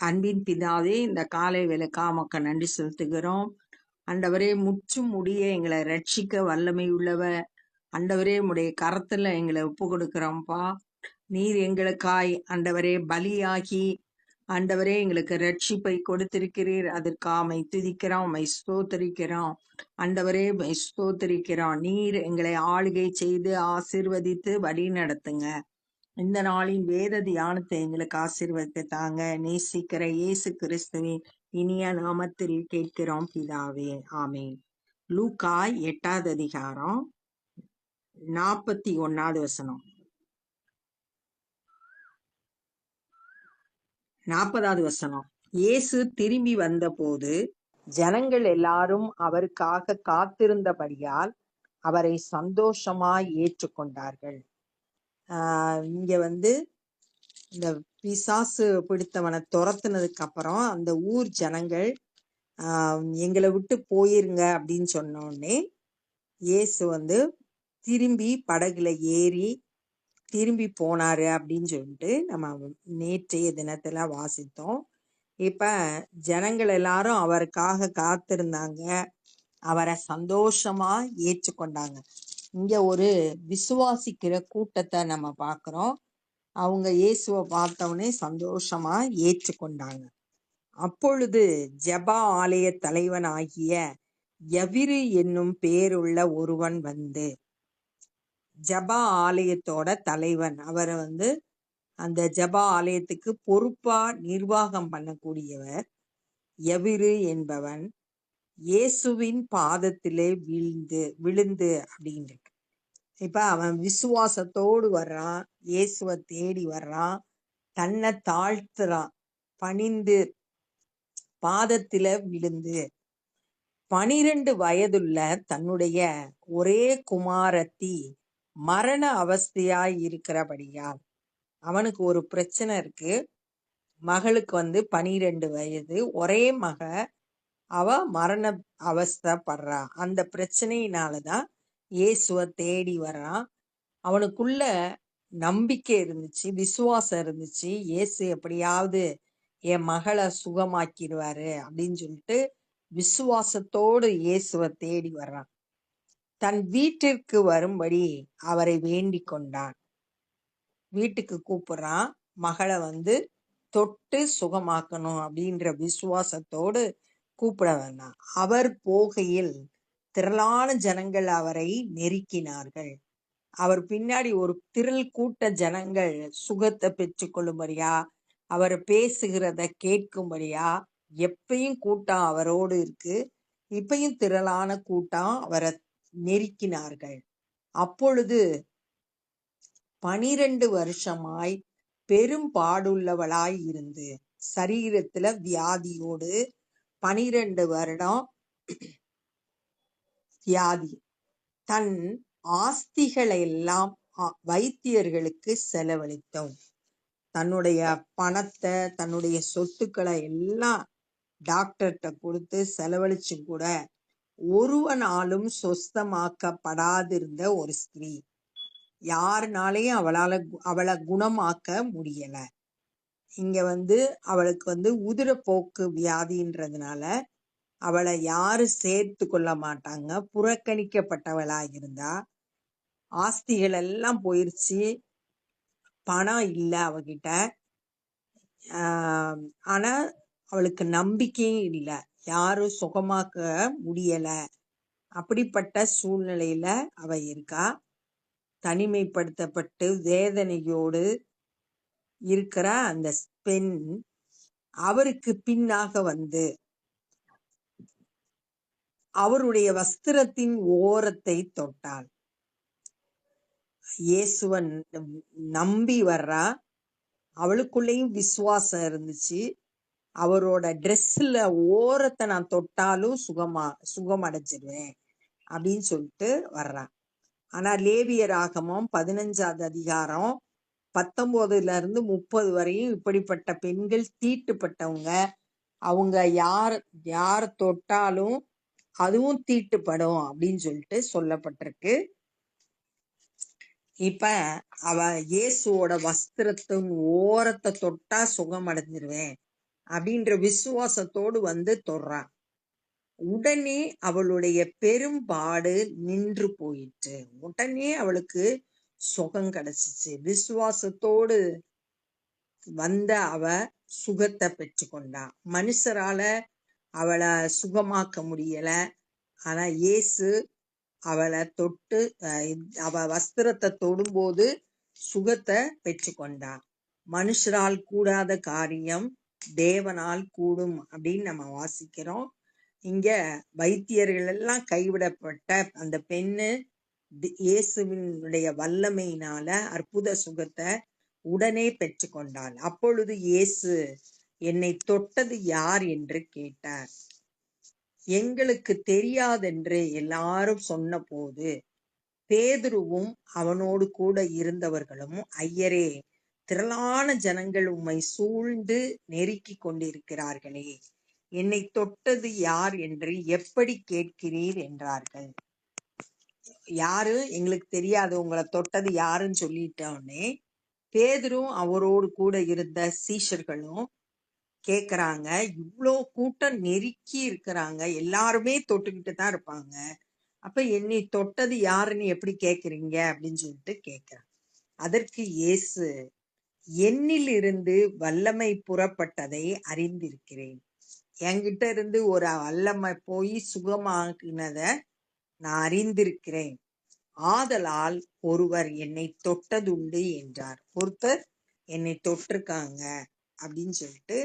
அன்பின் பிதாவே, இந்த காலை வேளைக்கா உமக்கு நன்றி செலுத்துகிறோம். ஆண்டவரே, முற்றும் முடிய எங்களை ரட்சிக்க வல்லமை உள்ளவர். ஆண்டவரே, உம்முடைய கரத்துல எங்களை ஒப்பு கொடுக்கிறோம்ப்பா. நீர் எங்களுக்காய் ஆண்டவரே பலியாகி ஆண்டவரே எங்களுக்கு ரட்சிப்பை கொடுத்திருக்கிறீர். அதற்காக உம்மை துதிக்கிறோம், உம்மை ஸ்தோத்தரிக்கிறோம். ஆண்டவரே, உம்மை ஸ்தோத்தரிக்கிறோம். நீர் எங்களை ஆளுகை செய்து ஆசீர்வதித்து வழி நடத்துங்க. இந்த நாளின் வேத தியானத்தை எங்களுக்கு ஆசீர்வதித்து தாங்க. நேசிக்கிற இயேசு கிறிஸ்துவின் இனிய நாமத்தில் கேட்கிறோம் பிதாவே, ஆமென். லூக்கா 8வது அதிகாரம் 41வது வசனம். 40வது வசனம். இயேசு திரும்பி வந்தபோது ஜனங்கள் எல்லாரும் அவருக்காக காத்திருந்தபடியால் அவரை சந்தோஷமாய் ஏற்றுக்கொண்டார்கள். இங்க இந்த பிசாசு பிடித்தவனை துரத்துனதுக்கு அப்புறம் அந்த ஊர் ஜனங்கள் எங்களை விட்டு போயிருங்க அப்படின்னு சொன்ன உடனே இயேசு திரும்பி படகுல ஏறி திரும்பி போனாரு அப்படின்னு சொல்லிட்டு நம்ம நேற்றைய தினத்துல வாசித்தோம். இப்ப ஜனங்கள் எல்லாரும் அவருக்காக காத்திருந்தாங்க, அவரை சந்தோஷமா ஏற்றுக்கொண்டாங்க. இங்க ஒரு விசுவாசிக்கிற கூட்டத்தை நம்ம பார்க்கிறோம். அவங்க இயேசுவை பார்த்தவொடனே சந்தோஷமா ஏற்றுக்கொண்டாங்க. அப்பொழுது ஜெப ஆலய தலைவன் ஆகிய யவிரு என்னும் பேருள்ள ஒருவன் வந்து, ஜெப ஆலயத்தோட தலைவன், அவர் அந்த ஜெப ஆலயத்துக்கு பொறுப்பா நிர்வாகம் பண்ணக்கூடியவர் யவிரு என்பவன் இயேசுவின் பாதத்திலே விழுந்து அப்படின்னு. இப்ப அவன் விசுவாசத்தோடு வர்றான், இயேசுவை தேடி வர்றான், தன்னை தாழ்த்துறான், பணிந்து பாதத்தில விழுந்து 12 வயதுள்ள தன்னுடைய ஒரே குமாரத்தி மரண அவஸ்தையாய் இருக்கிறபடியால், அவனுக்கு ஒரு பிரச்சனை இருக்கு. மகளுக்கு 12 வயது, ஒரே மக, அவ மரண அவஸ்தைப்படுறா. அந்த பிரச்சனையினாலதான் இயேசுவை தேடி வர்றான். அவனுக்குள்ள நம்பிக்கை இருந்துச்சு, விசுவாசம் இருந்துச்சு. இயேசு எப்படியாவது என் மகளை சுகமாக்கிடுவாரு அப்படின்னு சொல்லிட்டு விசுவாசத்தோடு இயேசுவை தேடி வர்றான். தன் வீட்டிற்கு வரும்படி அவரை வேண்டிக் கொண்டான். வீட்டுக்கு கூப்பிடுறான், மகளை தொட்டு சுகமாக்கணும் அப்படின்ற விசுவாசத்தோடு கூப்பிட வேண்டாம். அவர் போகையில் திரளான ஜனங்கள் அவரை நெருக்கினார்கள். அவர் பின்னாடி ஒரு திரள் கூட்ட ஜனங்கள் சுகத்தை பெற்றுக்கொள்ளும்படியா, அவர் பேசுகிறத கேட்கும்படியா எப்பயும் கூட்டம் அவரோடு இருக்கு. இப்பயும் திரளான கூட்டம் அவரை நெருக்கினார்கள். அப்பொழுது 12 வருஷமாய் பெரும் பாடுள்ளவளாய் இருந்து சரீரத்துல வியாதியோடு 12 வருடம் வியாதி, தன் ஆஸ்திகளை எல்லாம் வைத்தியர்களுக்கு செலவழித்தோம். தன்னுடைய பணத்தை, தன்னுடைய சொத்துக்களை எல்லாம் டாக்டர்கிட்ட கொடுத்து செலவழிச்சு கூட ஒருவனாலும் சொஸ்தமாக்கப்படாதிருந்த ஒரு ஸ்திரீ. யாருனாலையும் அவளை குணமாக்க முடியல. இங்க அவளுக்கு உதிரப்போக்கு வியாதின்றதுனால அவளை யாரும் சேர்த்து கொள்ள மாட்டாங்க. புறக்கணிக்கப்பட்டவளா இருந்தா. ஆஸ்திகள் எல்லாம் போயிருச்சு, பணம் இல்லை அவகிட்ட. ஆனா அவளுக்கு நம்பிக்கையும் இல்லை, யாரும் சுகமாக்க முடியல. அப்படிப்பட்ட சூழ்நிலையில அவ இருக்கா. தனிமைப்படுத்தப்பட்டு வேதனையோடு இருக்கிற அந்த பெண் அவருக்கு பின்னாக அவருடைய வஸ்திரத்தின் ஓரத்தை தொட்டாள். இயேசுவன் நம்பி வர்றா. அவளுக்குள்ளேயும் விசுவாசம் இருந்துச்சு. அவரோட ட்ரெஸ்ல ஓரத்தை நான் தொட்டாலும் சுகம் அடைஞ்சிருவேன் அப்படின்னு சொல்லிட்டு வர்றான். ஆனா லேவியராகமம் 15வது அதிகாரம் 19ல இருந்து 30 வரையும் இப்படிப்பட்ட பெண்கள் தீட்டுப்பட்டவங்க, அவங்க யார தொட்டாலும் அதுவும் தீட்டுப்படும் அப்படின்னு சொல்லிட்டு சொல்லப்பட்டிருக்கு. இப்ப அவ இயேசுவோட வஸ்திரத்தின் ஓரத்தை தொட்டா சுகம் அடைஞ்சிருவேன் அப்படின்ற விசுவாசத்தோடு வந்து தொடுறான். உடனே அவளுடைய பெரும்பாடு நின்று போயிற்று. உடனே அவளுக்கு சுகம் கிடைச்சிச்சு. விசுவாசத்தோடு வந்த அவ சுகத்தை பெற்றுக்கொண்டா. மனுஷரால அவளை சுகமாக்க முடியல. ஆனா இயேசு அவளை தொட்டு அவ வஸ்திரத்தை தொடும்போது சுகத்தை பெற்றுக்கொண்டா. மனுஷரால் கூடாத காரியம் தேவனால் கூடும் அப்படின்னு நம்ம வாசிக்கிறோம். இங்க வைத்தியர்கள் எல்லாம் கைவிடப்பட்ட அந்த பெண்ணு இயேசுவினுடைய வல்லமையினால அற்புத சுகத்தை உடனே பெற்றுக்கொண்டாள். அப்பொழுது இயேசு, என்னை தொட்டது யார் என்று கேட்டார். எங்களுக்கு தெரியாதென்று எல்லாரும் சொன்ன போது பேதுருவும் அவனோடு கூட இருந்தவர்களும், ஐயரே, திரளான ஜனங்கள் உம்மை சூழ்ந்து நெருக்கி கொண்டிருக்கிறார்களே, என்னை தொட்டது யார் என்று எப்படி கேட்கிறீர் என்றார்கள். யாரு, எங்களுக்கு தெரியாது, உங்களை தொட்டது யாருன்னு சொல்லிட்டோன்னே பேதுரும் அவரோடு கூட இருந்த சீஷர்களும் கேக்குறாங்க, இவ்வளோ கூட்டம் நெருக்கி இருக்கிறாங்க, எல்லாருமே தொட்டுக்கிட்டு தான் இருப்பாங்க, அப்ப என்னை தொட்டது யாருன்னு எப்படி கேக்குறீங்க அப்படின்னு சொல்லிட்டு கேக்குறாங்க. அதற்கு இயேசு, என்னில் இருந்து வல்லமை புறப்பட்டதை அறிந்திருக்கிறேன். என்கிட்ட இருந்து ஒரு வல்லமை போய் சுகமாக்குனத நான் அறிந்திருக்கிறேன். ஆதலால் ஒருவர் என்னை தொட்டதுண்டு என்றார். ஒருத்தர் என்னை தொட்டிருக்காங்க அப்படின்னு சொல்லிட்டு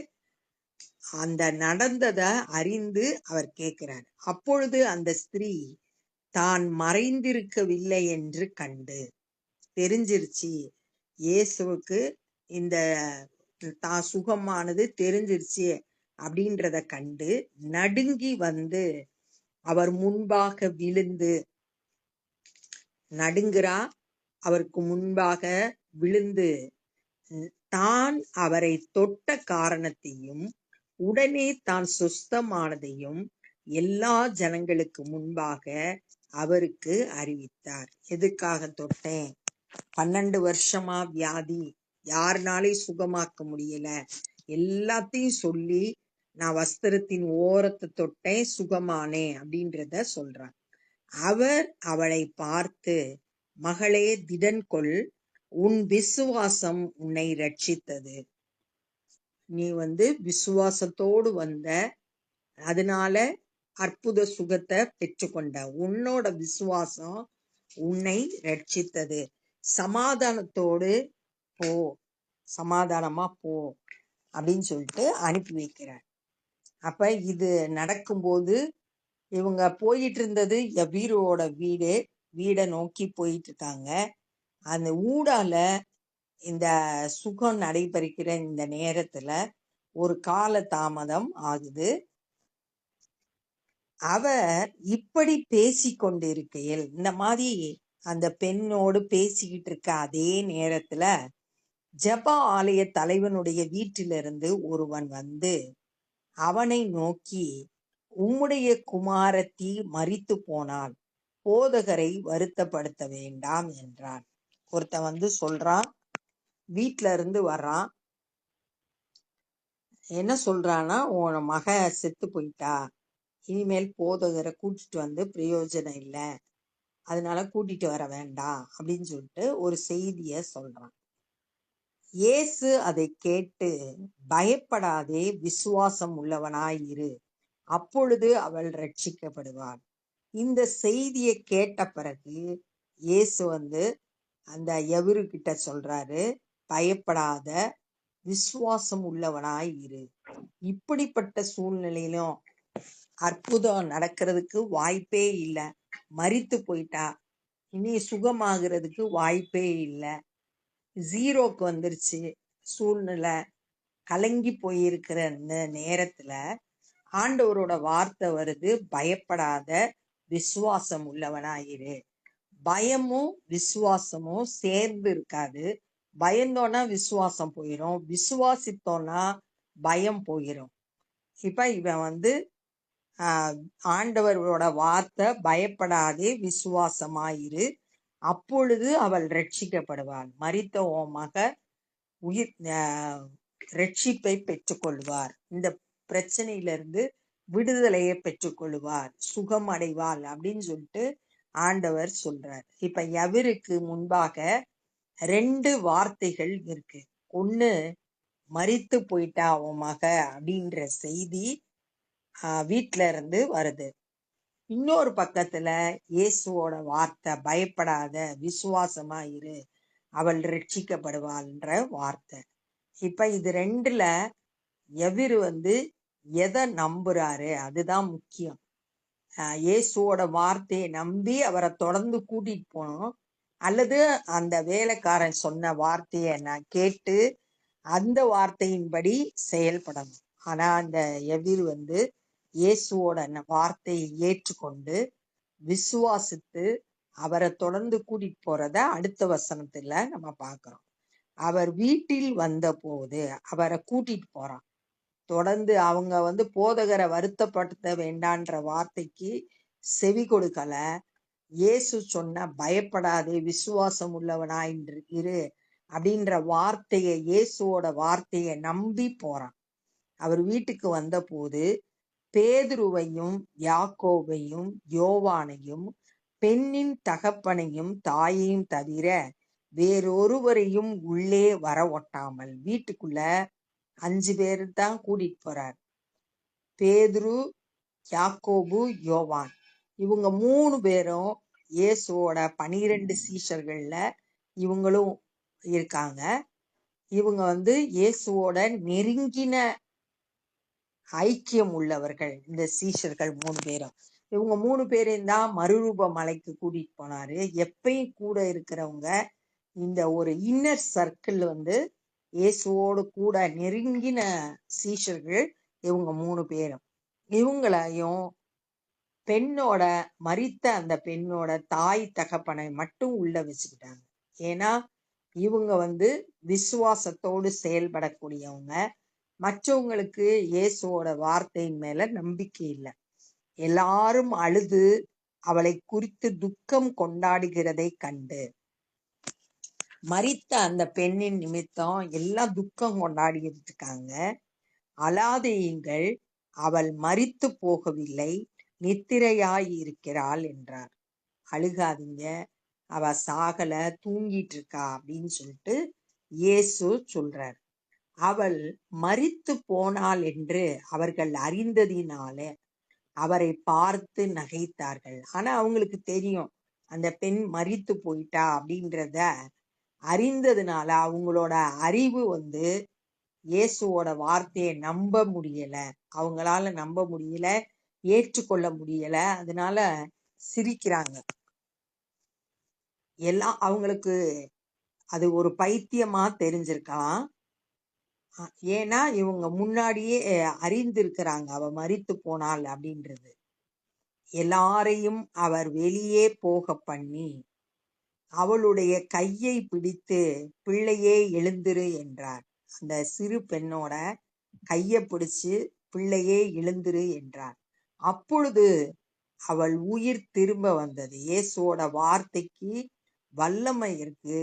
அந்த நடந்தத அறிந்து அவர் கேட்கிறார். அப்பொழுது அந்த ஸ்திரீ தான் மறைந்திருக்கவில்லை என்று கண்டு, தெரிஞ்சிருச்சு இயேசுவுக்கு இந்த தான் சுகமானது தெரிஞ்சிருச்சு அப்படின்றத கண்டு நடுங்கி வந்து அவர் முன்பாக விழுந்து, நடுங்குறா, அவருக்கு முன்பாக விழுந்து தான் அவரை தொட்ட காரணத்தையும் உடனே தான் சுஸ்தமானதையும் எல்லா ஜனங்களுக்கு முன்பாக அவருக்கு அறிவித்தார். எதுக்காக தொட்டேன்? 12 வருஷமா வியாதி, யாருனாலையும் சுகமாக்க முடியல, எல்லாத்தையும் சொல்லி நான் வஸ்திரத்தின் ஓரத்தை தொட்டேன், சுகமானேன் அப்படின்றத சொல்றார். அவர் அவளை பார்த்து, மகளே, திடன் கொள், உன் விசுவாசம் உன்னை ரட்சித்தது. நீ விசுவாசத்தோடு வந்த, அதனால அற்புத சுகத்தை பெற்றுக்கொண்ட, உன்னோட விசுவாசம் உன்னை ரட்சித்தது, சமாதானத்தோடு போ, சமாதானமா போ அப்படின்னு சொல்லிட்டு அனுப்பி வைக்கிறார். அப்ப இது நடக்கும்போது இவங்க போயிட்டு இருந்தது யபீரோட வீடை நோக்கி போயிட்டு இருக்காங்க. அந்த ஊடால இந்த சுகம் நடைபெறுகிற இந்த நேரத்துல ஒரு கால தாமதம் ஆகுது. அவர் இப்படி பேசி கொண்டிருக்கையில், இந்த மாதிரி அந்த பெண்ணோடு பேசிக்கிட்டு இருக்க அதே நேரத்துல ஜெப ஆலய தலைவனுடைய வீட்டிலிருந்து ஒருவன் வந்து அவனை நோக்கி, உம்முடைய குமாரத்தி மரித்து போனாள், போதகரை வருத்தப்படுத்த வேண்டாம் என்றான். ஒருத்தன் சொல்றான், வீட்டுல இருந்து வர்றான், என்ன சொல்றான்னா, உன் மக செத்து போயிட்டா, இனிமேல் போதகரை கூட்டிட்டு பிரயோஜனம் இல்லை, அதனால கூட்டிட்டு வர வேண்டாம் அப்படின்னு சொல்லிட்டு ஒரு செய்திய சொல்றான். இயேசு அதை கேட்டு, பயப்படாதே, விசுவாசம் உள்ளவனாயிரு, அப்பொழுது அவள் ரட்சிக்கப்படுவாள். இந்த செய்தியை கேட்ட பிறகு இயேசு அந்த எவரு கிட்ட சொல்றாரு, பயப்படாத, விசுவாசம் உள்ளவனாய் இரு. இப்படிப்பட்ட சூழ்நிலையிலும் அற்புதம் நடக்கிறதுக்கு வாய்ப்பே இல்லை. மரித்து போயிட்டா, இனி சுகமாகிறதுக்கு வாய்ப்பே இல்லை. ஜீரோக்கு வந்துருச்சு சூழ்நிலை, கலங்கி போயிருக்கிற இந்த நேரத்துல ஆண்டவரோட வார்த்தை வருது, பயப்படாத, விசுவாசம் உள்ளவனாயிரு. பயமும் விசுவாசமும் சேர்ந்து இருக்காது. பயந்தோன்னா விசுவாசம் போயிரும், விசுவாசித்தோன்னா பயம் போயிரும். இப்ப இவன் ஆண்டவரோட வார்த்தை, பயப்படாதே, விசுவாசமாயிரு, அப்பொழுது அவள் ரட்சிக்கப்படுவாள். மரித்த உன் மக ரட்சிப்பை பெற்றுக்கொள்வார். இந்த பிரச்சனையிலிருந்து விடுதலையை பெற்றுக்கொள்வார், சுகம் அடைவாள் அப்படின்னு சொல்லிட்டு ஆண்டவர் சொல்றார். இப்ப எவருக்கு முன்பாக 2 வார்த்தைகள் இருக்கு. ஒண்ணு, மரித்து போயிட்டா உன் மக அப்படின்ற செய்தி வீட்ல இருந்து வருது. இன்னொரு பக்கத்துல இயேசுவோட வார்த்தை, பயப்படாத, விசுவாசமா இரு, அவள் ரட்சிக்கப்படுவாள்ன்ற வார்த்தை. இப்ப இது 2ல எவரு எதை நம்புறாரு அதுதான் முக்கியம். இயேசுவோட வார்த்தையை நம்பி அவரை தொடர்ந்து கூட்டிட்டு போகணும், அல்லது அந்த வேலைக்காரன் சொன்ன வார்த்தையை நான் கேட்டு அந்த வார்த்தையின்படி செயல்படணும். ஆனா அந்த எதிர் இயேசுவோட வார்த்தையை ஏற்றுக்கொண்டு விசுவாசித்து அவரை தொடர்ந்து கூட்டிட்டு போறத அடுத்த வசனத்துல நம்ம பார்க்கிறோம். அவர் வீட்டில் வந்த போது அவரை கூட்டிட்டு போறான். தொடர்ந்து அவங்க போதகரை வருத்தப்படுத்த வேண்டான்ற வார்த்தைக்கு செவி கொடுக்கல. இயேசு சொன்ன பயப்படாதே, விசுவாசம் உள்ளவனா இரு அப்படின்ற வார்த்தையை, இயேசுவோட வார்த்தையை நம்பி போறான். அவர் வீட்டுக்கு வந்த போது பேதுருவையும் யாக்கோபையும் யோவானையும் பெண்ணின் தகப்பனையும் தாயையும் தவிர வேறொருவரையும் உள்ளே வர ஒட்டாமல் வீட்டுக்குள்ள 5 பேர் தான் கூட்டிட்டு போறார். பேதுரு, யாக்கோபு, யோவான், இவங்க 3 பேரும் இயேசுவோட 12 சீஷர்கள்ல இவங்களும் இருக்காங்க. இவங்க இயேசுவோட நெருங்கின ஐக்கியம் உள்ளவர்கள். இந்த சீஷர்கள் 3 பேரும், இவங்க 3 பேரையும் தான் மறுரூப மலைக்கு கூட்டிட்டு போனாரு. எப்பயும் கூட இருக்கிறவங்க, இந்த ஒரு இன்னர் சர்க்கிள் இயேசுவோடு கூட நெருங்கின சீஷர்கள் இவங்க 3 பேரும். இவங்களையும் பெண்ணோட மரித்த அந்த பெண்ணோட தாய் தகப்பனை மட்டும் உள்ள வச்சுக்கிட்டாங்க. ஏன்னா இவங்க விசுவாசத்தோடு செயல்படக்கூடியவங்க. மற்றவங்களுக்கு இயேசுவோட வார்த்தையின் மேல நம்பிக்கை இல்லை. எல்லாரும் அழுது அவளை குறித்து துக்கம் கொண்டாடுகிறதை கண்டு, மரித்த அந்த பெண்ணின் நிமித்தம் எல்லாம் துக்கம் கொண்டாடிட்டு இருக்காங்க. அழாதேயுங்கள், அவள் மரித்து போகவில்லை, நித்திரையாய் இருக்கிறாள் என்றார். அழுகாதீங்க, அவ சாகல, தூங்கிட்டு இருக்கா அப்படின்னு சொல்லிட்டு இயேசு சொல்றார். அவள் மரித்து போனாள் என்று அவர்கள் அறிந்ததினாலே அவரை பார்த்து நகைத்தார்கள். ஆனா அவங்களுக்கு தெரியும் அந்த பெண் மரித்து போயிட்டா அப்படின்றத அறிந்ததுனால அவங்களோட அறிவு இயேசுவோட வார்த்தையை நம்ப முடியல, அவங்களால நம்ப முடியல, ஏற்றுக்கொள்ள முடியல. அதனால சிரிக்கிறாங்க. எல்லாம் அவங்களுக்கு அது ஒரு பைத்தியமா தெரிஞ்சிருக்கலாம். ஏன்னா இவங்க முன்னாடியே அறிந்திருக்கிறாங்க அவ மரித்து போனாள் அப்படின்றது. எல்லாரையும் அவர் வெளியே போக பண்ணி அவளுடைய கையை பிடித்து, பிள்ளையே எழுந்திரு என்றார். அந்த சிறு பெண்ணோட கையை பிடிச்சு பிள்ளையே எழுந்திரு என்றார். அப்பொழுது அவள் உயிர் திரும்ப வந்தது. இயேசுவோட வார்த்தைக்கு வல்லமை இருக்கு.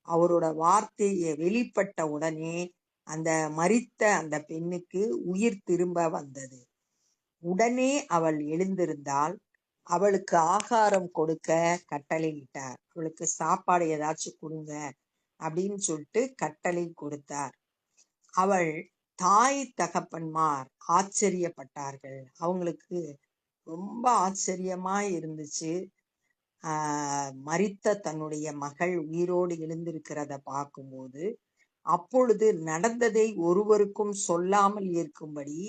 அவரோட வார்த்தையை வெளிப்பட்ட உடனே அந்த மரித்த அந்த பெண்ணுக்கு உயிர் திரும்ப வந்தது. உடனே அவள் எழுந்திருந்தால் அவளுக்கு ஆகாரம் கொடுக்க கட்டளையிட்டார். அவளுக்கு சாப்பாடு ஏதாச்சும் கொடுங்க அப்படின்னு சொல்லிட்டு கட்டளை கொடுத்தார். அவள் தாய் தகப்பன்மார் ஆச்சரியப்பட்டார்கள். அவங்களுக்கு ரொம்ப ஆச்சரியமா இருந்துச்சு. மரித்த தன்னுடைய மகள் உயிரோடு எழுந்திருக்கிறத பார்க்கும்போது. அப்பொழுது நடந்ததை ஒருவருக்கும் சொல்லாமல் இருக்கும்படி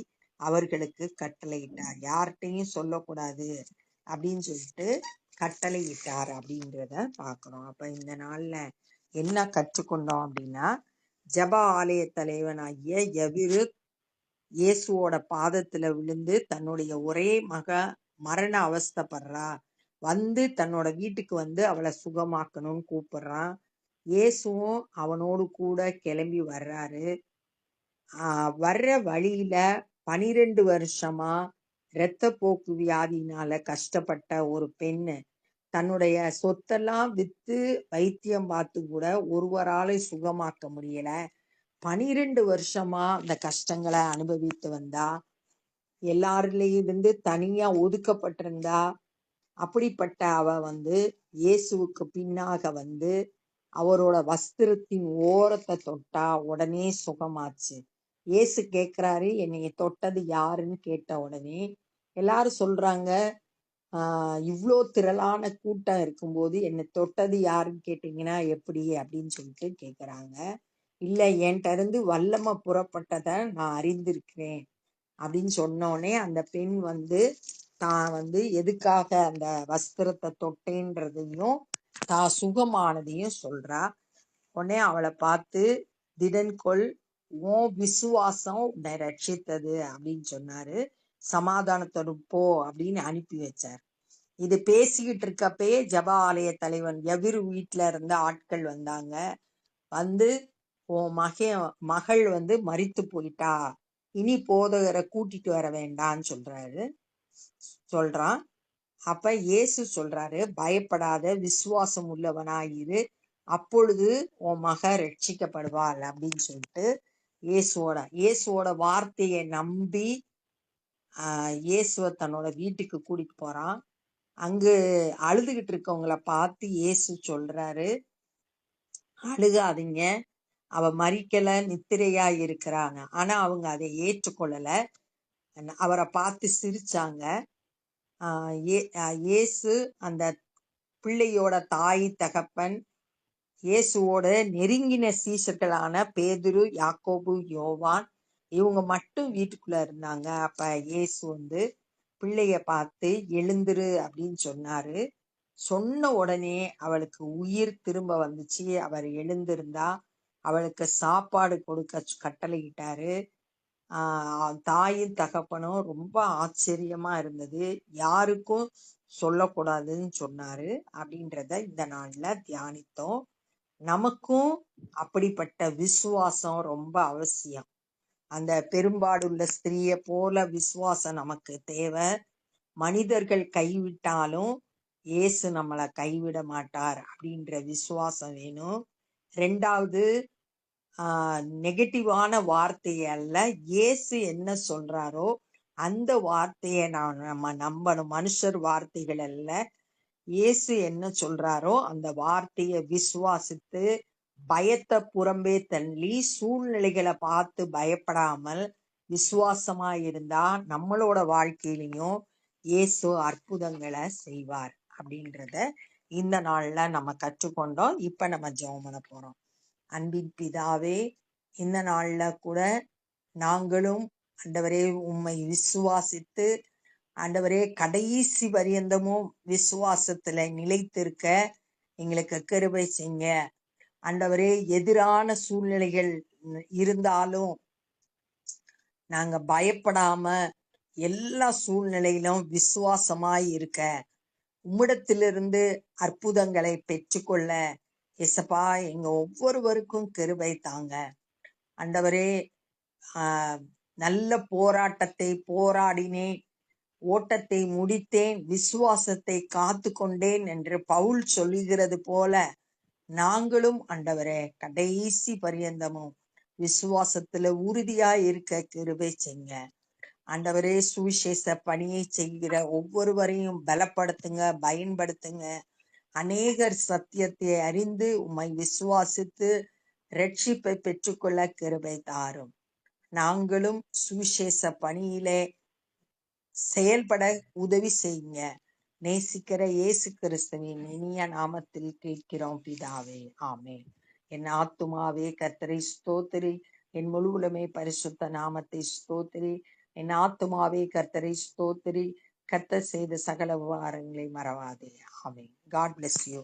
அவர்களுக்கு கட்டளையிட்டார். யார்கிட்டையும் சொல்லக்கூடாது அப்படின்னு சொல்லிட்டு கட்டளையிட்டார் அப்படின்றத பார்க்கிறோம். அப்ப இந்த நாள்ல என்ன கற்றுக்கொண்டோம் அப்படின்னா, ஜப ஆலய தலைவனாகிய எவிரு இயேசுவோட பாதத்துல விழுந்து தன்னுடைய ஒரே மக மரண அவஸ்தைப்படுறா, தன்னோட வீட்டுக்கு அவளை சுகமாக்கணும்னு கூப்பிடுறான். இயேசுவும் அவனோடு கூட கிளம்பி வர்றாரு. வர்ற வழியில 12 வருஷமா இரத்தப்போக்கு வியாதினால கஷ்டப்பட்ட ஒரு பெண்ணு தன்னுடைய சொத்தெல்லாம் வித்து வைத்தியம் பார்த்து கூட ஒருவரால சுகமாக்க முடியல. 12 வருஷமா அந்த கஷ்டங்களை அனுபவித்து வந்தா, எல்லாரிலிருந்து தனியா ஒதுக்கப்பட்டிருந்தா. அப்படிப்பட்ட அவ இயேசுவுக்கு பின்னாக அவரோட வஸ்திரத்தின் ஓரத்தை தொட்டா உடனே சுகமாச்சு. இயேசு கேட்கிறாரு, என்னைய தொட்டது யாருன்னு கேட்ட உடனே எல்லாரும் சொல்றாங்க, இவ்வளோ திரளான கூட்டம் இருக்கும்போது என்னை தொட்டது யாருன்னு கேட்டீங்கன்னா எப்படி அப்படின்னு சொல்லிட்டு கேட்குறாங்க. இல்லை, என்கிட்ட இருந்து வல்லமை புறப்பட்டதை நான் அறிந்திருக்கிறேன் அப்படின்னு சொன்னோடனே அந்த பெண் தான் எதுக்காக அந்த வஸ்திரத்தை தொட்டேன்றதையும் தான் சுகமானதையும் சொல்றா. உடனே அவளை பார்த்து, திடன்கொள், உன் விசுவாசம் உன்னை ரட்சித்தது அப்படின்னு சொன்னாரு. சமாதானத்தோடு போ அப்படின்னு அனுப்பி வச்சார். இது பேசிக்கிட்டு இருக்கப்பயே ஜப ஆலய தலைவன் எவிரு வீட்டுல இருந்த ஆட்கள் வந்தாங்க. உன் மகள் மரித்து போயிட்டா, இனி போதகரை கூட்டிட்டு வர வேண்டான்னு சொல்றான். அப்ப இயேசு சொல்றாரு, பயப்படாத, விசுவாசம் உள்ளவனாயிரு, அப்பொழுது உன் மக ரட்சிக்கப்படுவாள் அப்படின்னு சொல்லிட்டு இயேசுவோட வார்த்தையை நம்பி இயேசுவை தன்னோட வீட்டுக்கு கூட்டிட்டு போறான். அங்கு அழுதுகிட்டு இருக்கவங்கள பார்த்து இயேசு சொல்றாரு, அழுகாதீங்க, அவ மரிக்கல, நித்திரையா இருக்கிறாங்க. ஆனா அவங்க அதை ஏற்றுக்கொள்ளல. அவரை பார்த்து சிரிச்சாங்க. இயேசு அந்த பிள்ளையோட தாய் தகப்பன், இயேசுவோட நெருங்கின சீஷர்களான பேதுரு, யாக்கோபு, யோவான், இவங்க மட்டும் வீட்டுக்குள்ள இருந்தாங்க. அப்ப இயேசு பிள்ளைய பார்த்து எழுந்துரு அப்படின்னு சொன்னாரு. சொன்ன உடனே அவளுக்கு உயிர் திரும்ப வந்துச்சு. அவர் எழுந்திருந்தா. அவளுக்கு சாப்பாடு கொடுக்க கட்டளையிட்டாரு. தாயும் தகப்பனும் ரொம்ப ஆச்சரியமா இருந்தது. யாருக்கும் சொல்லக்கூடாதுன்னு சொன்னாரு அப்படின்றத இந்த நாள்ல தியானித்தோம். நமக்கும் அப்படிப்பட்ட விசுவாசம் ரொம்ப அவசியம். அந்த பெரும்பாடுள்ள ஸ்திரீய போல விசுவாசம் நமக்கு தேவை. மனிதர்கள் கைவிட்டாலும் இயேசு நம்மளை கைவிட மாட்டார் அப்படின்ற விசுவாசம் வேணும். ரெண்டாவது, நெகட்டிவான வார்த்தையை அல்ல, இயேசு என்ன சொல்றாரோ அந்த வார்த்தையை நம்ம நம்பணும். மனுஷர் வார்த்தைகள் அல்ல, இயேசு என்ன சொல்றாரோ அந்த வார்த்தையை விசுவாசித்து பயத்தை புறம்பே தள்ளி சூழ்நிலைகளை பார்த்து பயப்படாமல் விசுவாசமா இருந்தா நம்மளோட வாழ்க்கையிலையும் இயேசு அற்புதங்களை செய்வார் அப்படின்றத இந்த நாள்ல நம்ம கற்றுக்கொண்டோம். இப்ப நம்ம ஜெபம் பண்ண போறோம். அன்பின் பிதாவே, இந்த நாள்ல கூட நாங்களும் ஆண்டவரே உம்மை விசுவாசித்து ஆண்டவரே கடைசி பரியந்தமும் விசுவாசத்துல நிலைத்திருக்க எங்களுக்கு கிருபை செய்யுங்க. ஆண்டவரே, எதிரான சூழ்நிலைகள் இருந்தாலும் நாங்க பயப்படாம எல்லா சூழ்நிலையிலும் விசுவாசமாய் இருக்க, உம்மிடத்திலிருந்து அற்புதங்களை பெற்றுக்கொள்ள எசப்பா எங்க ஒவ்வொருவருக்கும் கிருபை தாங்க. ஆண்டவரே, நல்ல போராட்டத்தை போராடினேன், ஓட்டத்தை முடித்தேன், விசுவாசத்தை காத்து கொண்டேன் என்று பவுல் சொல்லுகிறது போல நாங்களும் ஆண்டவரே கடைசி பரியந்தமும் விசுவாசத்துல உறுதியா இருக்க கிருபை செய்யுங்க. ஆண்டவரே, சுவிசேஷ பணியை செய்கிற ஒவ்வொருவரையும் பலப்படுத்துங்க, பயன்படுத்துங்க. அநேகர் சத்தியத்தை அறிந்து உம்மை விசுவாசித்து ரட்சிப்பை பெற்றுக்கொள்ள கிருபை தாரும். நாங்களும் சுவிசேஷ பணியிலே செயல்பட உதவி செய்யுங்க. நேசிக்கிற இயேசு கிறிஸ்துவின் இனிய நாமத்தில் கேட்கிறோம் பிதாவே, ஆமென். என் ஆத்துமாவே கர்த்தரை ஸ்தோத்திரி, என் முழு உலகமே பரிசுத்த நாமத்தை ஸ்தோத்திரி. என் ஆத்துமாவே கர்த்தரை ஸ்தோத்திரி, கர்த்தர் செய்த சகல உபகாரங்களை மறவாதே. ஆமென். God bless you.